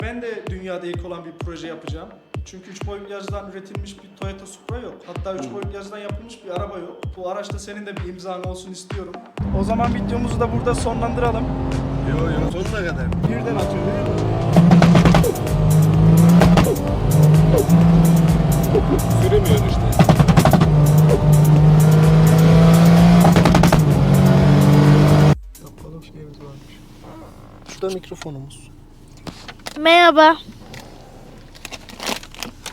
Ben de dünyada ilk olan bir proje yapacağım. Çünkü 3 boyutlu yazıdan üretilmiş bir Toyota Supra yok. Hatta 3 boyutlu yazıdan yapılmış bir araba yok. Bu araçta senin de bir imzan olsun istiyorum. O zaman videomuzu da burada sonlandıralım. Yo sonuna kadar. Birden atıyor değil mi? Süremiyor işte. Yapalım şeyimiz varmış. Şurada mikrofonumuz. Merhaba.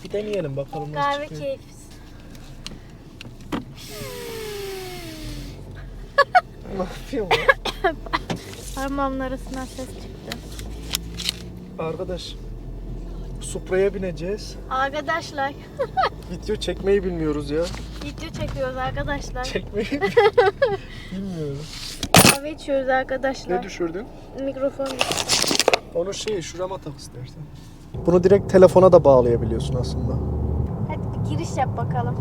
Bir deneyelim bakalım nasıl Kahve çıkıyor. keyfisi. Ne yapıyorsun ya? Parmağımın arasından ses çıktı. Arkadaş, Supra'ya bineceğiz. Arkadaşlar, Video çekmeyi bilmiyoruz ya. video çekiyoruz arkadaşlar. Çekmeyi bilmiyoruz. Kahve içiyoruz arkadaşlar. Ne düşürdün? Mikrofon düştü. Onu şurama tak istersen. Bunu direkt telefona da bağlayabiliyorsun aslında. Hadi bir giriş yap bakalım.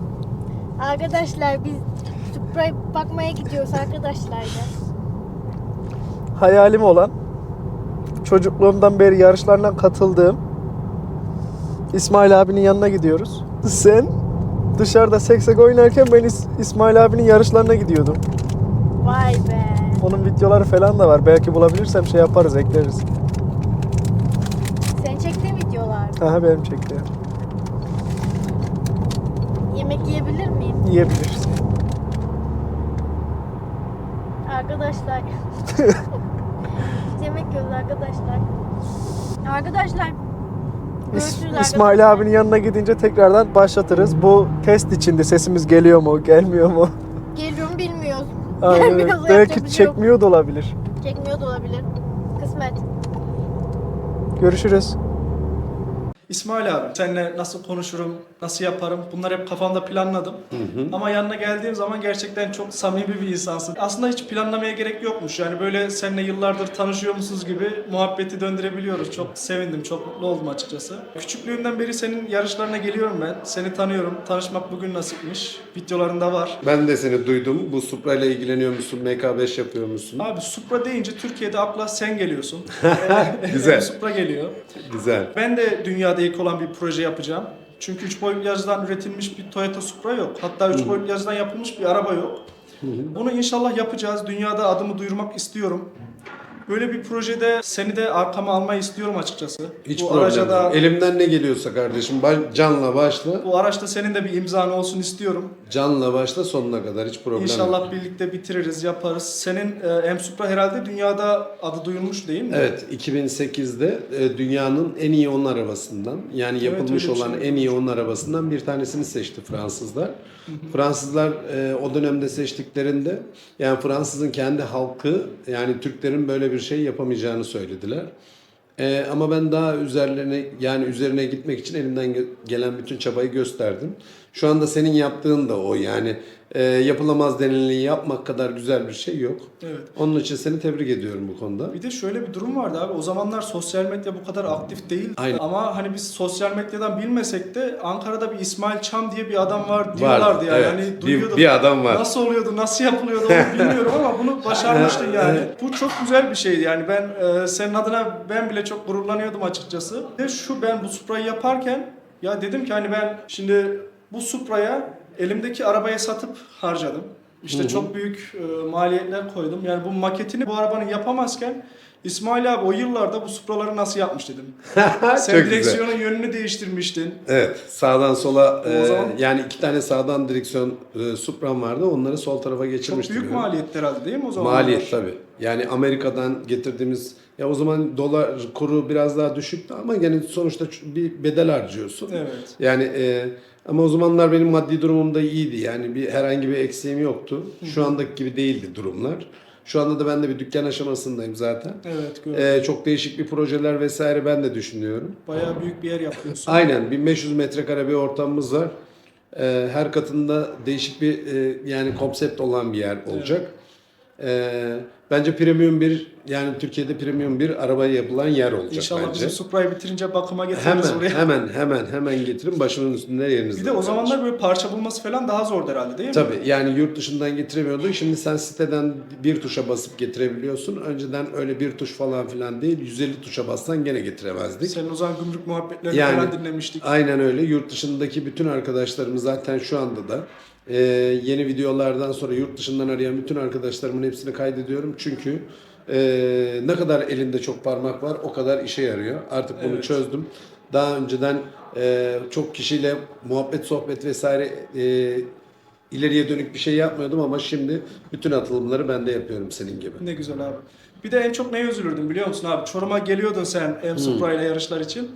Arkadaşlar biz Supra'ya bakmaya gidiyoruz arkadaşlar ya. Hayalim olan, çocukluğumdan beri yarışlarına katıldığım İsmail abinin yanına gidiyoruz. Sen dışarıda seksek oynarken ben İsmail abinin yarışlarına gidiyordum. Vay be. Onun videoları falan da var. Belki bulabilirsem şey yaparız, ekleriz. Sen çektiğin videolar. Aha benim çektiğim. Yemek yiyebilir miyim? Yiyebiliriz. Arkadaşlar. Biz yemek yiyoruz arkadaşlar. Arkadaşlar. Görüşürüz İsmail arkadaşlar. abinin yanına gidince tekrardan başlatırız. Bu test içinde sesimiz geliyor mu, gelmiyor mu? Geliyor mu bilmiyoruz. Aynen öyle. Gelmiyorsa yapacak Belki bir şey yok. çekmiyor da olabilir. Çekmiyor da olabilir. Kısmet. Görüşürüz. İsmail abi, seninle nasıl konuşurum, nasıl yaparım bunları hep kafamda planladım. Ama yanına geldiğim zaman gerçekten çok samimi bir insansın. Aslında hiç planlamaya gerek yokmuş. Yani böyle seninle yıllardır tanışıyormuşuz gibi muhabbeti döndürebiliyoruz. Çok sevindim, çok mutlu oldum açıkçası. Küçüklüğümden beri senin yarışlarına geliyorum ben. Seni tanıyorum. Tanışmak bugün nasipmiş. Videolarında var. Ben de seni duydum. Bu Supra ile ilgileniyor musun? MK5 yapıyor musun? Abi Supra deyince Türkiye'de akla sen geliyorsun. Güzel. Supra geliyor. Güzel. Ben de dünyada ilk olan bir proje yapacağım. Çünkü 3 boyutlu yazıdan üretilmiş bir Toyota Supra yok. Hatta 3 boyutlu yazıdan yapılmış bir araba yok. Bunu inşallah yapacağız. Dünyada adımı duyurmak istiyorum. Böyle bir projede seni de arkama almayı istiyorum açıkçası. Hiç Bu problem araca yok. da, Elimden ne geliyorsa kardeşim canla başla. bu araçta senin de bir imzan olsun istiyorum. Canla başla sonuna kadar hiç problem yok. İnşallah birlikte bitiririz, yaparız. Senin M-Supra herhalde dünyada adı duyulmuş değil mi? Evet, 2008'de dünyanın en iyi 10 arabasından, yani yapılmış öyle bir olan şey. en iyi 10 arabasından bir tanesini seçti Fransızlar. Fransızlar o dönemde seçtiklerinde, yani Fransızın kendi halkı, yani Türklerin böyle bir şey yapamayacağını söylediler. Ama ben daha üzerine gitmek için elimden gelen bütün çabayı gösterdim. Şu anda senin yaptığın da o, yani yapılamaz denileni yapmak kadar güzel bir şey yok. Evet. Onun için seni tebrik ediyorum bu konuda. Bir de şöyle bir durum vardı abi. O zamanlar sosyal medya bu kadar aktif değil. Aynen. Ama hani biz sosyal medyadan bilmesek de Ankara'da bir İsmail Çam diye bir adam var diyorlardı yani. evet. Hani duyuyorduk. Bir adam var. Nasıl oluyordu, nasıl yapılıyordu onu bilmiyorum ama bunu başarmıştın yani. Bu çok güzel bir şeydi yani. Ben senin adına ben bile çok gururlanıyordum açıkçası. Ve ben bu Supra'yı yaparken ya dedim ki hani ben şimdi bu Supra'ya elimdeki arabayı satıp harcadım. İşte çok büyük maliyetler koydum. Yani bu maketini bu arabanın yapamazken İsmail abi o yıllarda bu Supra'ları nasıl yapmış dedim. Sen Çok direksiyonun güzel. yönünü değiştirmiştin. Evet, sağdan sola O zaman- yani 2 tane sağdan direksiyon Supra'm vardı. Onları sol tarafa Çok geçirmiştim. büyük yani. maliyetler herhalde değil mi o zaman? Maliyet tabii. Yani Amerika'dan getirdiğimiz, ya o zaman dolar kuru biraz daha düşüktü ama gene sonuçta bir bedel harcıyorsun. Evet. Yani ama o zamanlar benim maddi durumum da iyiydi. Yani herhangi bir eksiğim yoktu. Şu andaki gibi değildi durumlar. Şu anda da ben de bir dükkan aşamasındayım zaten. Evet, gördüm. Çok değişik bir projeler vesaire ben de düşünüyorum. Bayağı büyük bir yer yapıyorsun. Aynen, 1500 metrekare bir ortamımız var. Her katında değişik bir yani konsept olan bir yer olacak. Bence premium bir, yani Türkiye'de premium bir arabaya yapılan yer olacak İnşallah bence. bizim Supra'yı bitirince bakıma getiririz buraya. Hemen getirin, başımın üstünde yeriniz Bir de var o zamanlar kardeşim. böyle parça bulması falan daha zordu herhalde değil mi? Tabii, yani yurt dışından getiremiyordun. Şimdi sen siteden bir tuşa basıp getirebiliyorsun. Önceden öyle bir tuş falan filan değil. 150 tuşa bassan gene getiremezdik. Senin o zaman gümrük muhabbetlerini Yani falan dinlemiştik. aynen öyle. Yurt dışındaki bütün arkadaşlarımız zaten şu anda da yeni videolardan sonra yurt dışından arayan bütün arkadaşlarımın hepsini kaydediyorum. Çünkü ne kadar elinde çok parmak var o kadar işe yarıyor. Artık bunu Evet. çözdüm. Daha önceden çok kişiyle muhabbet, sohbet vesaire ileriye dönük bir şey yapmıyordum ama şimdi bütün atılımları ben de yapıyorum senin gibi. Ne güzel abi. Bir de en çok neye üzülürdüm biliyor musun abi? Çorum'a geliyordun sen M-Supra ile yarışlar için.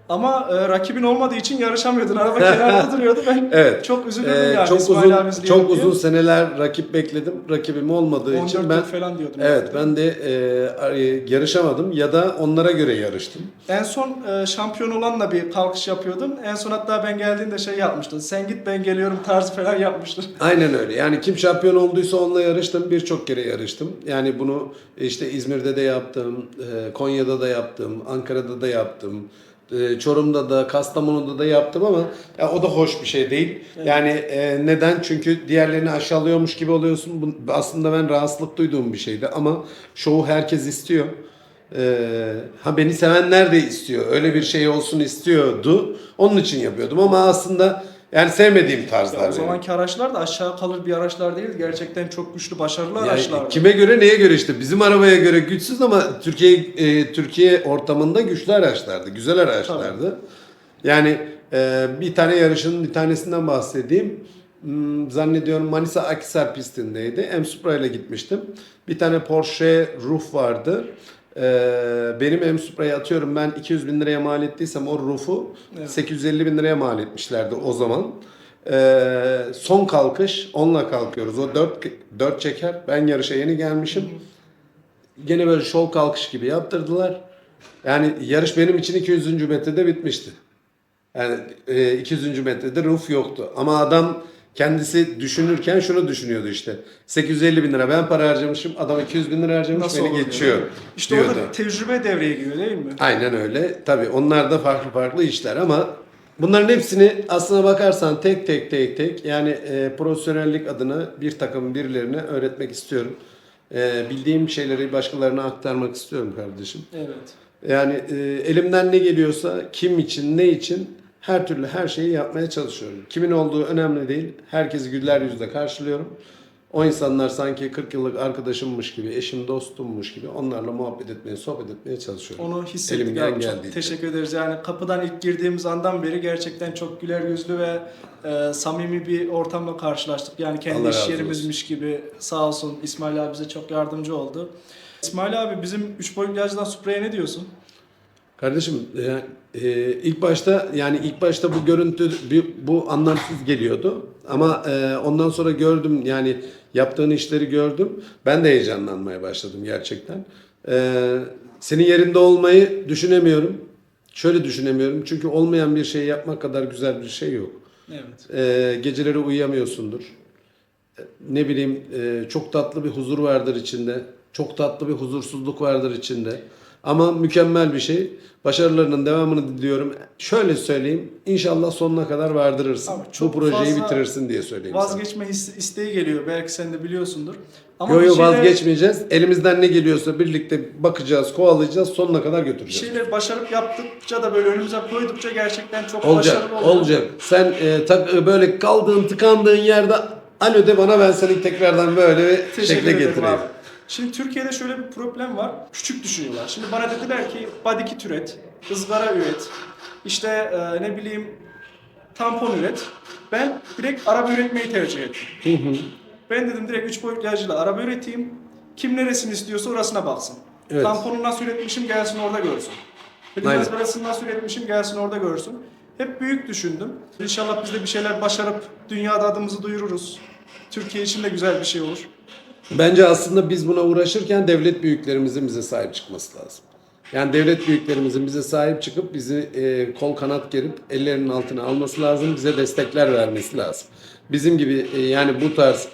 Ama rakibin olmadığı için yarışamıyordun. Araba kenarda duruyordu. Ben Evet. çok üzülürdüm yani. Çok İsmail uzun abi izleyelim çok diye. uzun seneler rakip bekledim. Rakibim olmadığı 14 için yıl ben falan diyordum. evet ben de yarışamadım ya da onlara göre yarıştım. En son şampiyon olanla bir kalkış yapıyordun. En son hatta ben geldiğinde şey yapmıştın. Sen git ben geliyorum tarzı falan yapmıştın. Aynen öyle. Yani kim şampiyon olduysa onunla yarıştım. Birçok kere yarıştım. Yani bunu işte İzmir'de de yaptım, Konya'da da yaptım, Ankara'da da yaptım. Çorum'da da, Kastamonu'da da yaptım ama ya o da hoş bir şey değil. Evet. Yani neden? Çünkü diğerlerini aşağılıyormuş gibi oluyorsun. Bu, aslında ben rahatsızlık duyduğum bir şeydi ama şovu herkes istiyor. Beni sevenler de istiyor. Öyle bir şey olsun istiyordu. Onun için yapıyordum ama aslında yani sevmediğim tarzlar. O benim. zamanki araçlar da aşağı kalır bir araçlar değil. Gerçekten çok güçlü, başarılı Yani araçlar. kime göre neye göre işte bizim arabaya göre güçsüz ama Türkiye ortamında güçlü araçlardı, güzel araçlardı. Yani bir tane yarışın bir tanesinden bahsedeyim. Zannediyorum Manisa Akhisar pistindeydi. M-Supra ile gitmiştim. Bir tane Porsche Roof vardı. Benim M-Supra'ya atıyorum ben 200 bin liraya mal ettiysem o Roof'u Evet. 850 bin liraya mal etmişlerdi o zaman. Son kalkış onunla kalkıyoruz. O 4 çeker. Ben yarışa yeni gelmişim. Gene böyle şov kalkış gibi yaptırdılar. Yani yarış benim için 200. metrede bitmişti. Yani 200. metrede roof yoktu. Ama adam kendisi düşünürken şunu düşünüyordu işte. 850 bin lira ben para harcamışım. Adam 200 bin lira harcamış Nasıl beni olur geçiyor. diyor. İşte diyordu. orada tecrübe devreye giriyor değil mi? Aynen öyle. Tabii onlar da farklı işler ama bunların hepsini aslına bakarsan tek yani profesyonellik adına bir takım birilerine öğretmek istiyorum. Bildiğim şeyleri başkalarına aktarmak istiyorum kardeşim. Evet. Yani elimden ne geliyorsa kim için ne için her türlü her şeyi yapmaya çalışıyorum. Kimin olduğu önemli değil. Herkesi güler yüzle karşılıyorum. O insanlar sanki 40 yıllık arkadaşımmış gibi, eşim dostummuş gibi onlarla muhabbet etmeye, sohbet etmeye çalışıyorum. Onu hissettik Elimden abi. Çok geldiğince. teşekkür ederiz. Yani kapıdan ilk girdiğimiz andan beri gerçekten çok güler yüzlü ve samimi bir ortamla karşılaştık. Yani kendi Allah iş razı yerimizmiş gibi sağ olsun İsmail abi bize çok yardımcı oldu. İsmail abi bizim 3 boyutlu yağcıdan Supra'ya ne diyorsun? Kardeşim ilk başta bu görüntü bu anlamsız geliyordu ama ondan sonra gördüm yani yaptığın işleri gördüm. Ben de heyecanlanmaya başladım gerçekten. Senin yerinde olmayı düşünemiyorum. Şöyle düşünemiyorum çünkü olmayan bir şey yapmak kadar güzel bir şey yok. Evet. Geceleri uyuyamıyorsundur. Ne bileyim çok tatlı bir huzur vardır içinde. Çok tatlı bir huzursuzluk vardır içinde. Ama mükemmel bir şey. Başarılarının devamını diliyorum. Şöyle söyleyeyim. İnşallah sonuna kadar vardırırsın. Abi çok bu projeyi fazla bitirirsin diye söyleyeyim sana. Vazgeçme isteği geliyor. Belki sen de biliyorsundur. Ama Yo bir şeyler- vazgeçmeyeceğiz. Elimizden ne geliyorsa birlikte bakacağız, kovalayacağız, sonuna kadar Bir götüreceğiz. şeyleri başarıp yaptıkça da böyle önümüze koydukça gerçekten çok Olacak, başarılı oluyor. olacak. Sen böyle kaldığın, tıkandığın yerde alo de bana ben seni tekrardan böyle Teşekkür şekle ederim getireyim. abi. Şimdi Türkiye'de şöyle bir problem var. Küçük düşünüyorlar. Şimdi bana dediler ki body kit üret, ızgara üret, işte ne bileyim tampon üret. Ben direkt araba üretmeyi tercih ettim. Ben dedim direkt 3 boyutlu yağcıyla araba üreteyim. Kim neresini istiyorsa orasına baksın. Evet. Tamponu nasıl üretmişim gelsin orada görsün. Aynen. Izgarasını nasıl üretmişim gelsin orada görsün. Hep büyük düşündüm. İnşallah biz de bir şeyler başarıp dünyada adımızı duyururuz. Türkiye için de güzel bir şey olur. Bence aslında biz buna uğraşırken devlet büyüklerimizin bize sahip çıkması lazım. Yani devlet büyüklerimizin bize sahip çıkıp bizi kol kanat gerip ellerinin altına alması lazım. Bize destekler vermesi lazım. Bizim gibi yani bu tarz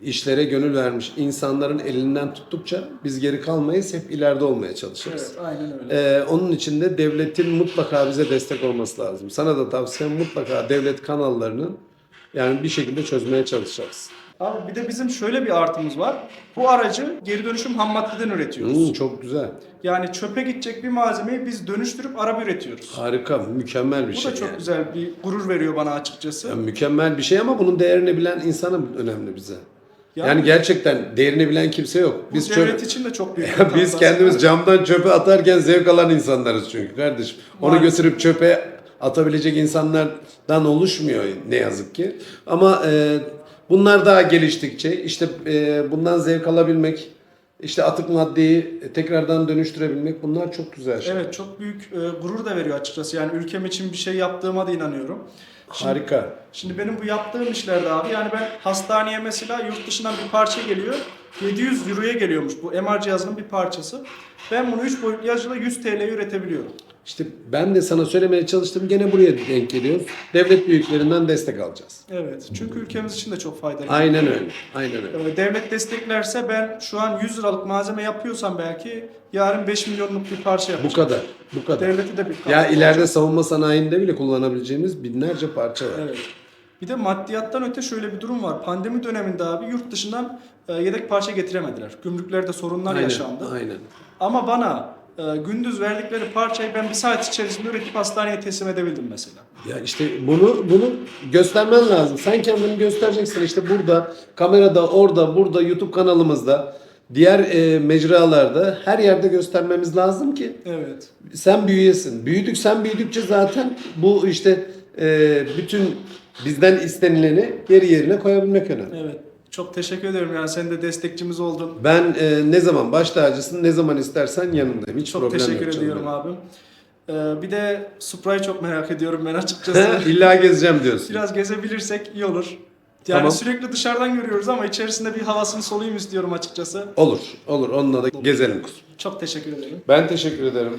işlere gönül vermiş insanların elinden tuttukça biz geri kalmayız, hep ileride olmaya çalışırız. Evet, aynen öyle. Onun için de devletin mutlaka bize destek olması lazım. Sana da tavsiyem mutlaka devlet kanallarının yani bir şekilde çözmeye çalışacağız. Abi bir de bizim şöyle bir artımız var. Bu aracı geri dönüşüm ham maddeden üretiyoruz. Çok güzel. Yani çöpe gidecek bir malzemeyi biz dönüştürüp araba üretiyoruz. Harika, mükemmel bir Bu şey. da çok yani. güzel bir gurur veriyor bana açıkçası. Yani mükemmel bir şey ama bunun değerini bilen insana önemli bize. Yani- Yani gerçekten değerini bilen kimse yok. Bu Biz devlet için de çok büyük bir biz kazanç kendimiz aslında. camdan çöpe atarken zevk alan insanlarız çünkü kardeşim. Onu Maalesef. götürüp çöpe atabilecek insanlardan oluşmuyor ne yazık ki. Ama bunlar daha geliştikçe işte bundan zevk alabilmek, işte atık maddeyi tekrardan dönüştürebilmek bunlar çok güzel şeyler. Evet, çok büyük gurur da veriyor açıkçası. Yani ülkem için bir şey yaptığıma da inanıyorum. Harika. Şimdi benim bu yaptığım işlerde abi, yani ben hastaneye mesela yurt dışından bir parça geliyor. 700 euroya geliyormuş bu MR cihazının bir parçası. Ben bunu 3 boyutlu yazıcıyla 100 TL'ye üretebiliyorum. İşte ben de sana söylemeye çalıştım. Gene buraya denk geliyoruz. Devlet büyüklerinden destek alacağız. Evet, çünkü ülkemiz için de çok faydalı. Aynen öyle. Aynen öyle. Devlet desteklerse ben şu an 100 liralık malzeme yapıyorsam belki yarın 5 milyonluk bir parça Bu yapacağım. kadar. Bu kadar. Devleti de bir Ya katkı ileride olacak. savunma sanayinde bile kullanabileceğimiz binlerce parça var. Evet. Bir de maddiyattan öte şöyle bir durum var. Pandemi döneminde abi yurt dışından yedek parça getiremediler. Gümrüklerde sorunlar yaşandı. Aynen. Ama bana gündüz verdikleri parçayı ben bir saat içerisinde üretip hastaneye teslim edebildim mesela. Ya işte bunu göstermen lazım. Sen kendini göstereceksin. İşte burada, kamerada, orada, burada, YouTube kanalımızda, diğer mecralarda her yerde göstermemiz lazım ki Evet. sen büyüyesin. Sen büyüdükçe zaten bu işte bütün bizden istenileni geri yerine koyabilmek önemli. Evet. Çok teşekkür ederim, yani sen de destekçimiz oldun. Ben ne zaman baş tacısın, ne zaman istersen yanındayım. Hiç Çok problem teşekkür yok canım ediyorum benim. abim. Bir de Supra'yı çok merak ediyorum ben açıkçası. İlla gezeceğim diyorsun. Biraz gezebilirsek iyi olur. Yani Tamam. sürekli dışarıdan görüyoruz ama içerisinde bir havasını soluyum istiyorum açıkçası. Olur. Onunla da gezelim kuzum. Çok teşekkür ederim. Ben teşekkür ederim.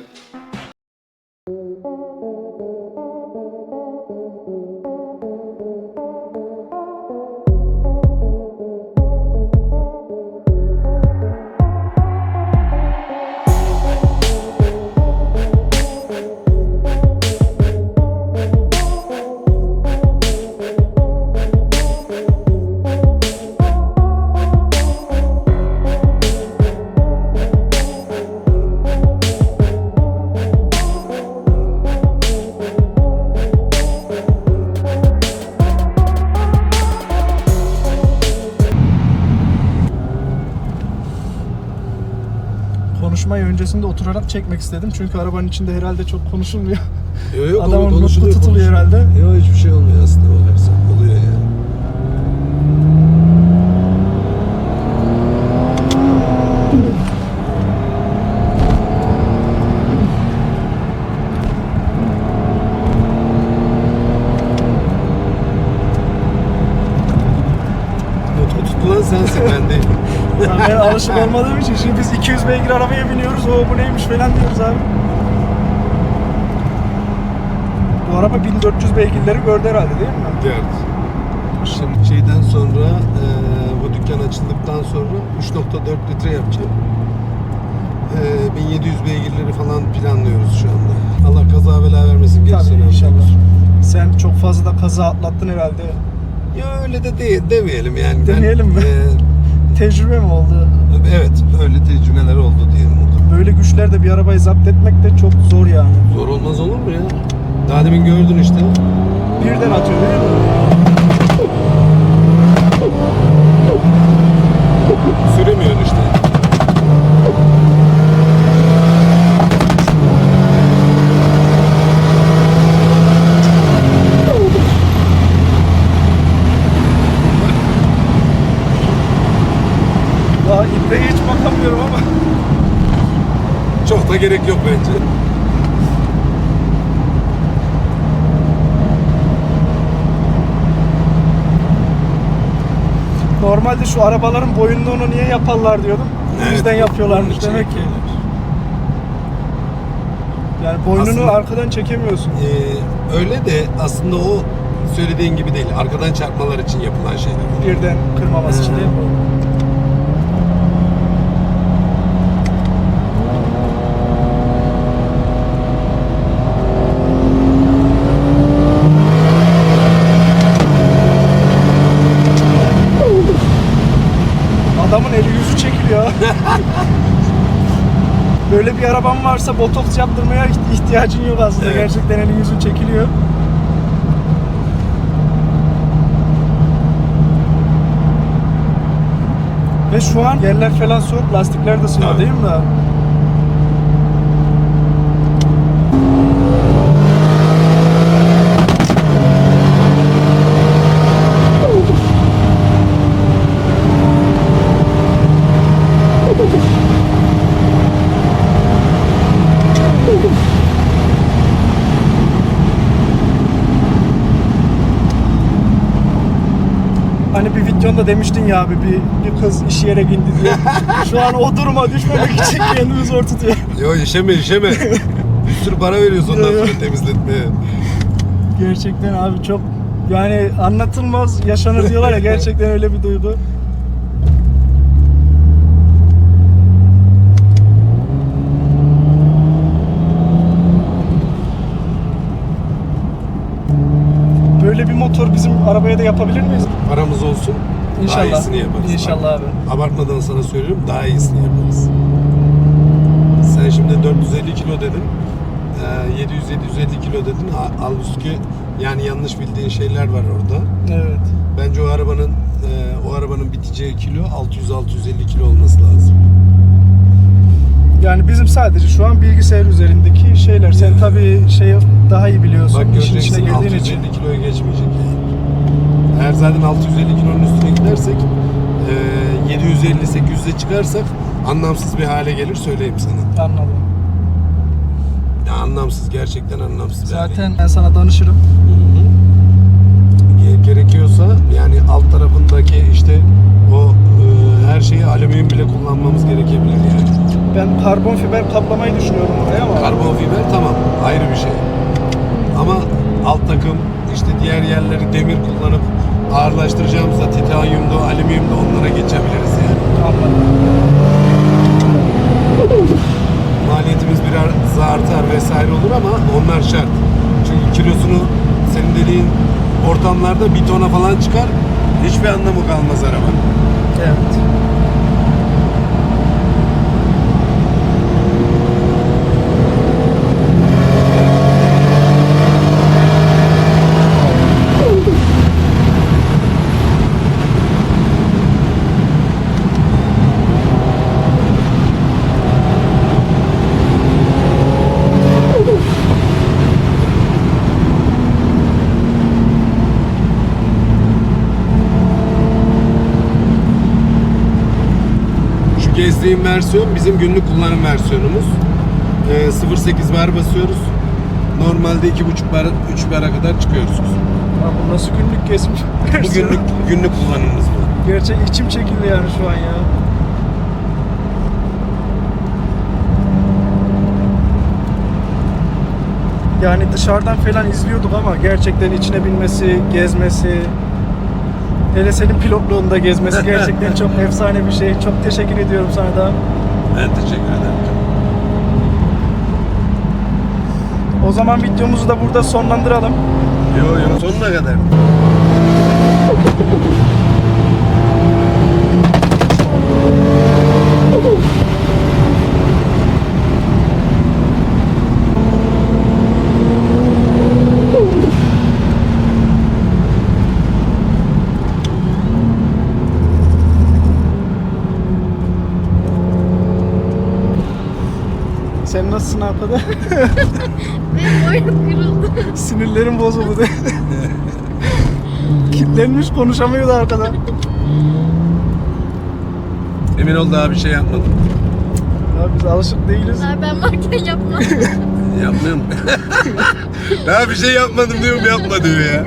Konuşmayı öncesinde oturarak çekmek istedim çünkü arabanın içinde herhalde çok konuşulmuyor. Yok, Adamın mutlu konuşuluyor, tutuluyor herhalde. Yok, hiçbir şey olmuyor aslında bakarsan. Oluyor yani. Tutulan sensin, ben değil. Yani ben alışık olmadığım için şimdi biz 200 beygir arabaya biniyoruz. Bu neymiş falan diyoruz abi. Bu araba 1400 beygirleri gördü herhalde değil mi? Evet. Şimdi şeyden sonra bu dükkan açıldıktan sonra 3.4 litre yapacağım. 1700 beygirleri falan planlıyoruz şu anda. Allah kaza bela vermesin. Tabii inşallah. Sen çok fazla da kaza atlattın herhalde. Ya öyle de değil, demeyelim yani. Demeyelim mi? Tecrübe mi oldu? Evet, öyle tecrübeler oldu diyelim. Böyle güçlerde bir arabayı zapt etmek de çok zor yani. Zor olmaz olur mu ya? Daha demin gördün işte. Birden atıyor değil mi? Süremiyorsun işte. Daha ibreye hiç bakamıyorum ama. Çok da gerek yok bence. Normalde şu arabaların boyunluğunu niye yaparlar diyordum. Bu Evet, yüzden yapıyorlarmış onun için demek ki. yapıyorlar. Yani boynunu Aslında- arkadan çekemiyorsun. Öyle de aslında o söylediğin gibi değil. Arkadan çarpmalar için yapılan şeyler. Birden kırmaması için değil mi? Adamın eli yüzü çekiliyor. Böyle bir araban varsa botoks yaptırmaya ihtiyacın yok aslında. Evet. Gerçekten elin yüzün çekiliyor. Ve şu an yerler falan soğuk, lastikler de ısınıyor Evet. değil mi abi? Hani bir videonda demiştin ya abi bir kız iş yere indi diye. Şu an o duruma düşmemek için kendimi zor tutuyor. Yo işeme. Bir sürü para veriyoruz ondan sonra temizletmeye. Gerçekten abi çok yani anlatılmaz yaşanır diyorlar ya, gerçekten öyle bir duygu. Böyle bir motor bizim arabaya da yapabilir miyiz? Paramız olsun. Daha İnşallah. iyisini yaparız. İnşallah abi. Abartmadan sana söylüyorum, daha iyisini yaparız. Sen şimdi 450 kilo dedin. 700-750 kilo dedin. Halbuki yani yanlış bildiğin şeyler var orada. Evet. Bence o arabanın biteceği kilo 600-650 kilo olması lazım. Yani bizim sadece şu an bilgisayar üzerindeki şeyler. Sen tabii şey daha iyi biliyorsun. Bak işin içine göreceksin girdiğin 650 için. kiloya geçmeyecek yani. Eğer zaten 650 kilonun üstüne gidersek 750-800'e çıkarsak anlamsız bir hale gelir, söyleyeyim sana. Anladım. Ya anlamsız, gerçekten anlamsız bir hale Zaten ben sana danışırım. gerekiyorsa yani alt tarafındaki işte o her şeyi alüminyum bile kullanmamız gerekebilir yani. Ben karbon fiber kaplamayı düşünüyorum oraya ama. Karbon fiber tamam, ayrı bir şey. Ama alt takım işte diğer yerleri demir kullanıp ağırlaştıracağımızda titanyumda, alüminyumda onlara geçebiliriz yani. Anladım. Maliyetimiz biraz artar vesaire olur ama onlar şart. Çünkü kilosunu senin dediğin ortamlarda bir tona falan çıkar. Hiçbir anlamı kalmaz arabanın. Evet. Şu gezdiğim versiyon bizim günlük kullanım versiyonumuz. 0.8 bar basıyoruz. Normalde 2.5 bar, 3 bara kadar çıkıyoruz. Ya bu nasıl günlük kesmiş? Bu günlük kullanımımız bu. Gerçek içim çekildi yani şu an ya. Yani dışarıdan falan izliyorduk ama gerçekten içine binmesi, gezmesi, hele senin pilotluğunda gezmesi gerçekten çok efsane bir şey. Çok teşekkür ediyorum sana da. Ben teşekkür ederim. O zaman videomuzu da burada sonlandıralım. Yo sonuna kadar. Sen nasılsın arkada? Benim boynum kırıldı. Sinirlerim bozuldu de. Kitlenmiş, konuşamıyordu arkada. Emin ol daha bir şey yapmadım. Ya biz alışık değiliz. Abi ben varken yapma. Yapmıyorum. Daha bir şey yapmadım diyorum, yapma diyor ya.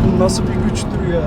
Bu nasıl bir güçtür ya.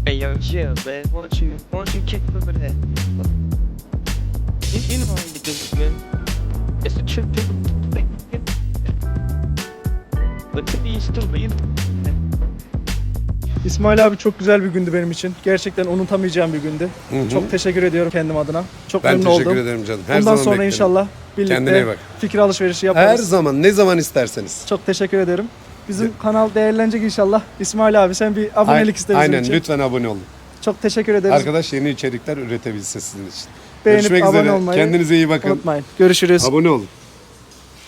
Hey yo, chill, man. Why don't you kick over that? You know how you do it, man. It's a trip, people. But to be stupid, you know. İsmail abi çok güzel bir gündü benim için. Gerçekten unutamayacağım bir gündü. Çok teşekkür ediyorum kendim adına. Çok Ben memnun teşekkür oldum. ederim canım. Her Bundan zaman sonra beklerim. inşallah Kendine iyi birlikte bak. fikir alışverişi Her yaparız. zaman, ne zaman isterseniz. Çok teşekkür ederim. Bizim kanal değerlenecek inşallah. İsmail abi sen bir abonelik iste bizim Aynen, için. lütfen abone olun. Çok teşekkür ederiz. Arkadaş yeni içerikler üretebilsin sizin için. Beğenip Görüşmek abone üzere. olmayı Kendinize iyi bakın. unutmayın. Görüşürüz. Abone olun.